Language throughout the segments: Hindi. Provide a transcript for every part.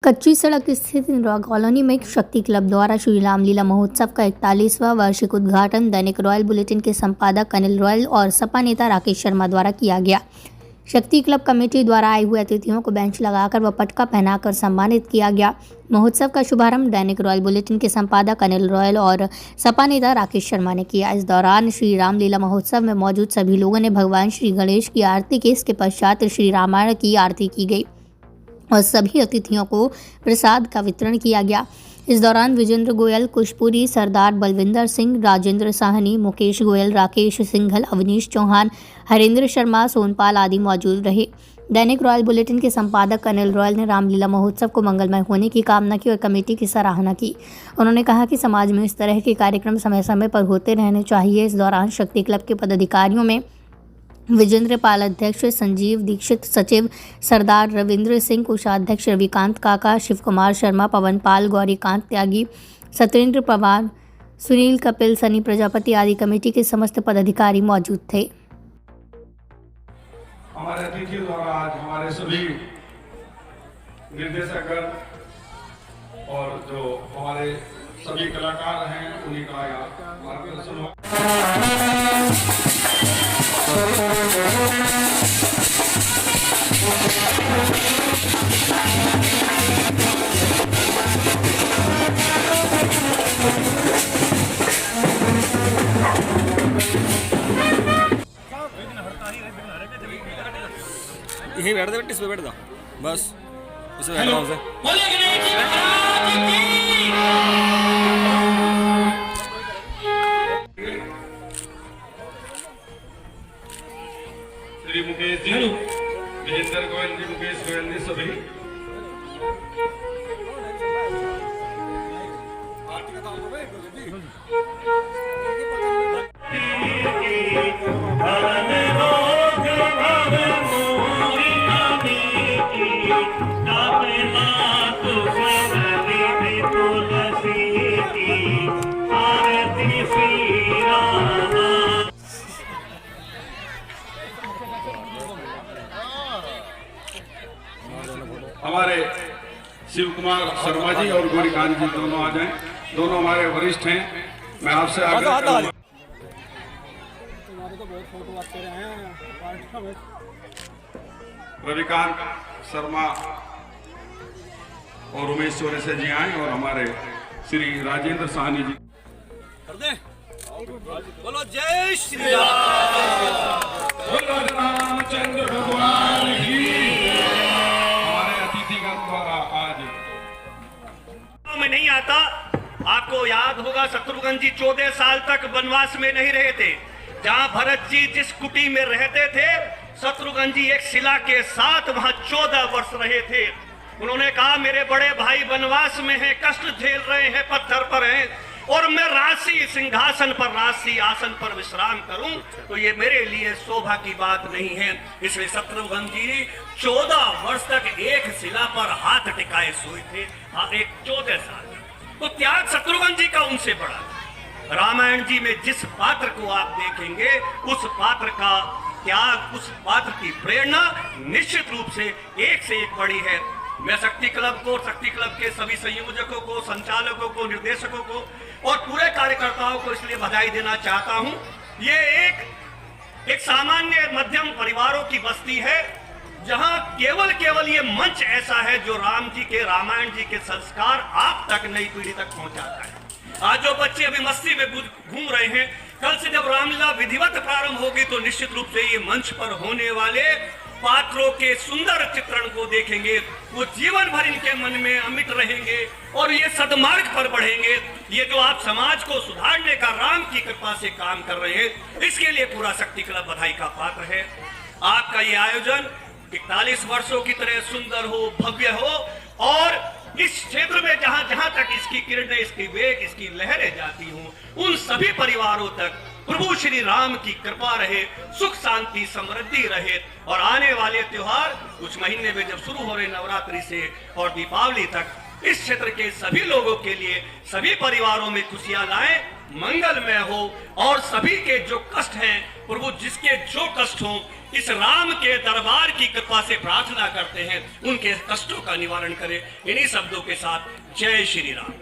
कच्ची सड़क स्थित इंदिरा कॉलोनी में शक्ति क्लब द्वारा श्री रामलीला महोत्सव का 41वां वार्षिक उद्घाटन दैनिक रॉयल बुलेटिन के संपादक अनिल रॉयल और सपा नेता राकेश शर्मा द्वारा किया गया। शक्ति क्लब कमेटी द्वारा आए हुए अतिथियों को बेंच लगाकर व पटका पहनाकर सम्मानित किया गया। महोत्सव का शुभारंभ दैनिक रॉयल बुलेटिन के संपादक अनिल रॉयल और सपा नेता राकेश शर्मा ने किया। इस दौरान श्री रामलीला महोत्सव में मौजूद सभी लोगों ने भगवान श्री गणेश की आरती की। इसके पश्चात श्री रामायण की आरती की गई और सभी अतिथियों को प्रसाद का वितरण किया गया। इस दौरान विजेंद्र गोयल, कुशपुरी, सरदार बलविंदर सिंह, राजेंद्र साहनी, मुकेश गोयल, राकेश सिंघल, अवनीश चौहान, हरेंद्र शर्मा, सोनपाल आदि मौजूद रहे। दैनिक रॉयल बुलेटिन के संपादक अनिल रॉयल ने रामलीला महोत्सव को मंगलमय होने की कामना की और कमेटी की सराहना की। उन्होंने कहा कि समाज में इस तरह के कार्यक्रम समय समय पर होते रहने चाहिए। इस दौरान शक्ति क्लब के पदाधिकारियों में विजेंद्र पाल अध्यक्ष, संजीव दीक्षित सचिव, सरदार रविंद्र सिंह कोषाध्यक्ष, रविकांत काका, शिव कुमार शर्मा, पवन पाल, गौरीकांत त्यागी, सत्येंद्र पवार, सुनील कपिल, सनी प्रजापति आदि कमेटी के समस्त पदाधिकारी मौजूद थे। हमारे अतिथियों द्वारा आज हमारे सभी निर्देशक और जो हमारे सभी कलाकार हैं उन्हीं का मार्गदर्शन हो। यही बैठ दे, इस पे बैठ जाओ, बस इस पे बैठ जाओ। श्री मुकेश जी, विजेंद्र गोयल जी, मुकेश गोयल जी सभी हमारे शिव कुमार शर्मा जी और गौरीकांत जी दोनों आ जाएं। दोनों हमारे वरिष्ठ हैं। मैं आपसे आग्रह करूंगा। रविकांत शर्मा और उमेश चौरसिया जी आए और हमारे श्री राजेंद्र साहनी जी। बोलो जय श्री राम, बोलो रामचंद्र भगवान की। हमारे अतिथिगण द्वारा आज में नहीं आता। आपको याद होगा शत्रुघ्न जी 14 साल तक वनवास में नहीं रहे थे। जहां भरत जी जिस कुटी में रहते थे, शत्रुघ्न जी एक शिला के साथ वहां 14 वर्ष रहे थे। उन्होंने कहा मेरे बड़े भाई वनवास में हैं, कष्ट झेल रहे हैं, पत्थर पर हैं और मैं राशि सिंहासन पर, राशि आसन पर विश्राम करूं तो ये मेरे लिए शोभा की बात नहीं है। इसलिए शत्रुघ्न जी 14 वर्ष तक एक शिला पर हाथ टिकाए सोए थे। एक 14 साल तो त्याग शत्रुघ्न जी का उनसे बड़ा। रामायण जी में जिस पात्र को आप देखेंगे उस पात्र का त्याग, उस पात्र की प्रेरणा निश्चित रूप से एक बड़ी है। मैं शक्ति क्लब को, शक्ति क्लब के सभी संयोजकों को, संचालकों को, निर्देशकों को और पूरे कार्यकर्ताओं को इसलिए बधाई देना चाहता हूं। ये एक सामान्य मध्यम परिवारों की बस्ती है जहां केवल ये मंच ऐसा है जो राम जी के, रामायण जी के संस्कार आप तक, नई पीढ़ी तक पहुंचाता है। आज जो बच्चे अभी मस्ती में घूम रहे हैं, कल से जब रामलीला विधिवत प्रारंभ होगी तो निश्चित रूप से ये मंच पर होने वाले पात्रों के सुंदर चित्रण को देखेंगे। वो जीवन भर इनके मन में अमिट रहेंगे और ये सदमार्ग पर बढ़ेंगे। ये जो आप समाज को सुधारने का राम की कृपा से काम कर रहे हैं, इसके लिए पूरा शक्ति क्लब बधाई का पात्र है। आपका ये आयोजन 41 वर्षों की तरह सुंदर हो, भव्य हो और इस क्षेत्र में जहां तक इसकी किरणें, इसकी वेग, इसकी लहरें जाती हों, उन सभी परिवारों तक प्रभु श्री राम की कृपा रहे, सुख शांति समृद्धि रहे और आने वाले त्योहार कुछ महीने में जब शुरू हो रहे नवरात्रि से और दीपावली तक इस क्षेत्र के सभी लोगों के लिए, सभी परिवारों में खुशियां लाएं, मंगलमय हो और सभी के जो कष्ट हैं प्रभु जिसके जो कष्ट हों इस राम के दरबार की कृपा से प्रार्थना करते हैं उनके कष्टों का निवारण करे। इन्हीं शब्दों के साथ जय श्री राम।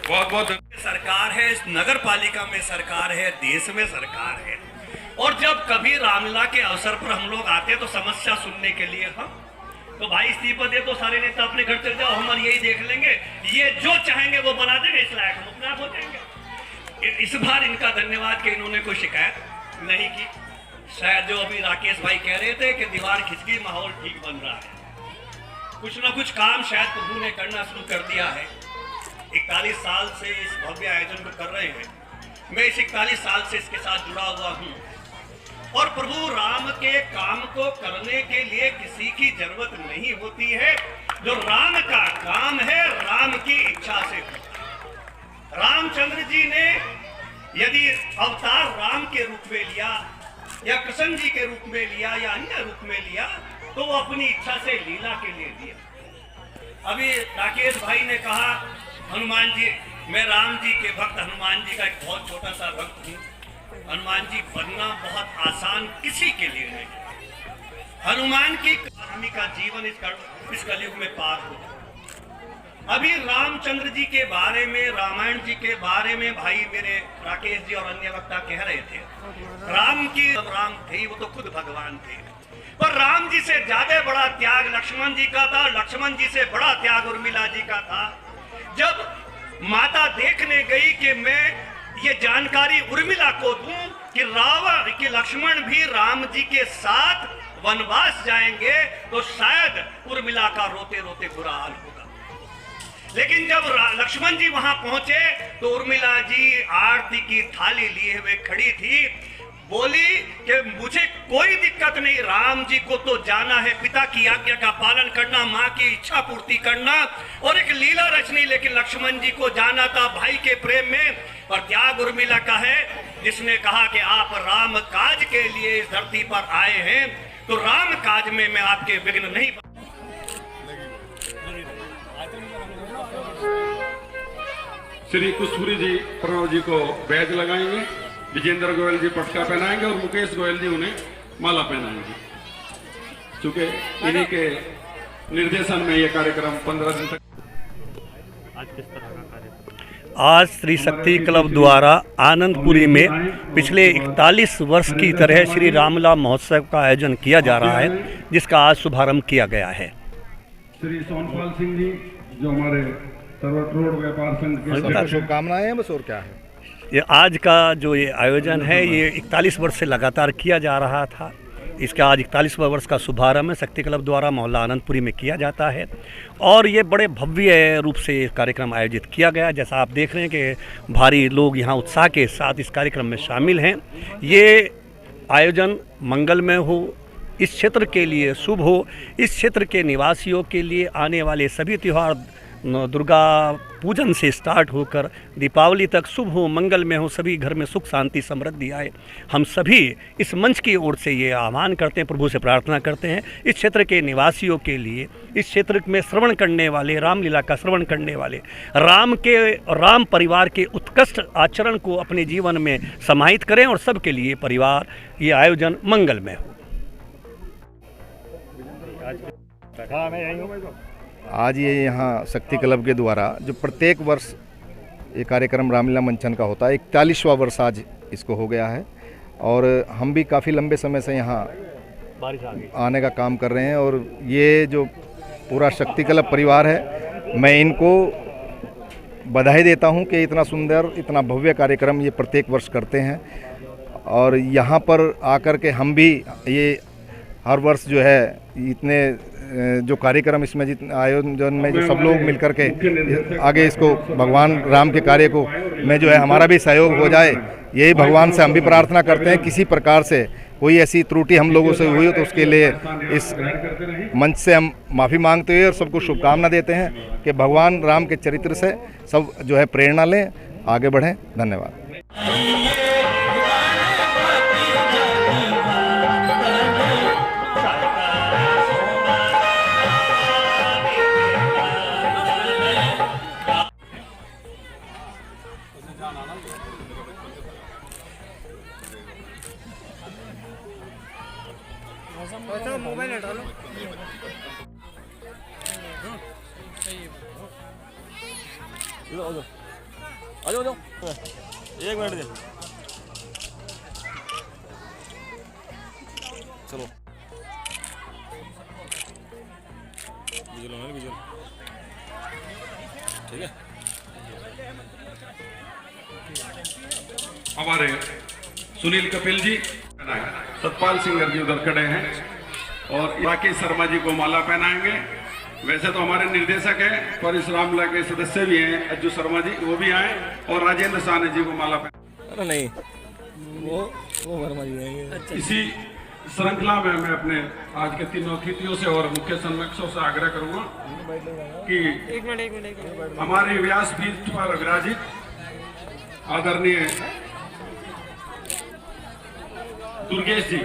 बहुत बहुत सरकार है, इस नगर पालिका में सरकार है, देश में सरकार है, और जब कभी रामलीला के अवसर पर हम लोग आते तो समस्या सुनने के लिए हम तो भाई इस्तीफा दे तो सारे नेता अपने घर चले जाओ, हम यही देख लेंगे, ये जो चाहेंगे वो बना देंगे, इस लायक हम अपने आप हो जाएंगे। इस बार इनका धन्यवाद कि इन्होंने कोई शिकायत नहीं की। शायद जो अभी राकेश भाई कह रहे थे कि दीवार खिंच गई, माहौल ठीक बन रहा है, कुछ ना कुछ काम शायद प्रभु ने करना शुरू कर दिया है। 41 साल से इस भव्य आयोजन को कर रहे हैं, मैं इस 41 साल से इसके साथ जुड़ा हुआ हूँ, और प्रभु राम के काम को करने के लिए किसी की जरूरत नहीं होती है। जो राम का काम है राम की इच्छा से होता है। रामचंद्र जी ने यदि अवतार राम के रूप में लिया या कृष्ण जी के रूप में लिया या अन्य रूप में लिया तो वो अपनी इच्छा से लीला के लिए लिया। अभी राकेश भाई ने कहा हनुमान जी, मैं राम जी के भक्त हनुमान जी का एक बहुत छोटा सा भक्त हूँ। हनुमान जी बनना बहुत आसान किसी के लिए नहीं। हनुमान की आदमी का जीवन इस कलयुग में पार हो। अभी रामचंद्र जी के बारे में, रामायण जी के बारे में भाई मेरे राकेश जी और अन्य वक्ता कह रहे थे, राम थे वो तो खुद भगवान थे, पर राम जी से ज्यादा बड़ा त्याग लक्ष्मण जी का था, लक्ष्मण जी से बड़ा त्याग उर्मिला जी का था। जब माता देखने गई कि मैं ये जानकारी उर्मिला को दूं कि लक्ष्मण भी राम जी के साथ वनवास जाएंगे, तो शायद उर्मिला का रोते रोते बुरा हाल होगा। लेकिन जब लक्ष्मण जी वहां पहुंचे तो उर्मिला जी आरती की थाली लिए हुए खड़ी थी, बोली कि मुझे कोई दिक्कत नहीं, राम जी को तो जाना है, पिता की आज्ञा का पालन करना, माँ की इच्छा पूर्ति करना और एक लीला रचनी, लेकिन लक्ष्मण जी को जाना था भाई के प्रेम में। पर त्याग उर्मिला का है, जिसने कहा कि आप राम काज के लिए इस धरती पर आए हैं, तो राम काज में मैं आपके विघ्न नहीं। श्री कुशपुरी जी प्रणव जी को बैज लगाएंगे, विजेंद्र गोयल जी पटका पहनाएंगे और मुकेश गोयल जी उन्हें माला पहनाएंगे। चूंकि इन्हीं के निर्देशन में ये कार्यक्रम 15 दिन तक। आज श्री शक्ति क्लब द्वारा आनंदपुरी में पिछले 41 वर्ष की तरह श्री रामलीला महोत्सव का आयोजन किया जा रहा है, जिसका आज शुभारंभ किया गया है। श्री सोनपाल सिंह जी जो हमारे सर्वत्र रोड व्यापार संघ के शुभकामनाएं हैं बस, और क्या है। ये आज का जो ये आयोजन है ये 41 वर्ष से लगातार किया जा रहा था। इसका आज 41वां वर्ष का शुभारंभ शक्ति क्लब द्वारा मोहल्ला आनंदपुरी में किया जाता है, और ये बड़े भव्य रूप से ये कार्यक्रम आयोजित किया गया। जैसा आप देख रहे हैं कि भारी लोग यहाँ उत्साह के साथ इस कार्यक्रम में शामिल हैं। ये आयोजन मंगलमय हो, इस क्षेत्र के लिए शुभ हो, इस क्षेत्र के निवासियों के लिए आने वाले सभी त्यौहार दुर्गा पूजन से स्टार्ट होकर दीपावली तक शुभ हो, मंगलमय हो, सभी घर में सुख शांति समृद्धि आए। हम सभी इस मंच की ओर से ये आह्वान करते हैं, प्रभु से प्रार्थना करते हैं इस क्षेत्र के निवासियों के लिए, इस क्षेत्र में श्रवण करने वाले, रामलीला का श्रवण करने वाले, राम परिवार के उत्कृष्ट आचरण को अपने जीवन में समाहित करें और सबके लिए परिवार ये आयोजन मंगलमय हो। आज ये यहाँ शक्ति क्लब के द्वारा जो प्रत्येक वर्ष ये कार्यक्रम रामलीला मंचन का होता है, 41वां वर्ष आज इसको हो गया है, और हम भी काफ़ी लंबे समय से यहाँ आने का काम कर रहे हैं। और ये जो पूरा शक्ति क्लब परिवार है, मैं इनको बधाई देता हूँ कि इतना सुंदर, इतना भव्य कार्यक्रम ये प्रत्येक वर्ष करते हैं। और यहाँ पर आकर के हम भी ये हर वर्ष जो है इतने जो कार्यक्रम इसमें जितने आयोजन में जो सब लोग मिलकर के आगे इसको भगवान राम के कार्य को में जो है हमारा भी सहयोग हो जाए, यही भगवान से हम भी प्रार्थना करते हैं। किसी प्रकार से कोई ऐसी त्रुटि हम लोगों से हुई हो तो उसके लिए इस मंच से हम माफ़ी मांगते हुए और सबको शुभकामना देते हैं कि भगवान राम के चरित्र से सब जो है प्रेरणा लें, आगे बढ़ें। धन्यवाद। आ जाओ आ जाओ आ जाओ 1 मिनट दे चलो विजुअल होना विजुअल ठीक है। हमारे सुनील कपिल जी, सतपाल सिंगर जी उधर खड़े हैं और राकेश शर्मा जी को माला पहनाएंगे। वैसे तो हमारे निर्देशक हैं पर इस रामलीला के सदस्य भी हैं अज्जू शर्मा जी, वो भी आए और राजेंद्र साहनी जी को माला पहना। अरे नहीं वो वर्मा जी नहीं। इसी श्रृंखला में मैं अपने आज के तीनों अतिथियों से और मुख्य संरक्षकों से आग्रह करूंगा कि एक मिनट हमारे व्यासपीठ पर विराजित आदरणीय दुर्गेश जी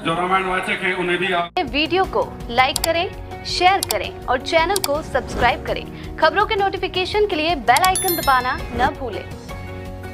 जो रामायण वाचक हैं उन्हें भी आप वीडियो को लाइक करें, शेयर करें और चैनल को सब्सक्राइब करें। खबरों के नोटिफिकेशन के लिए बेल आइकन दबाना न भूलें।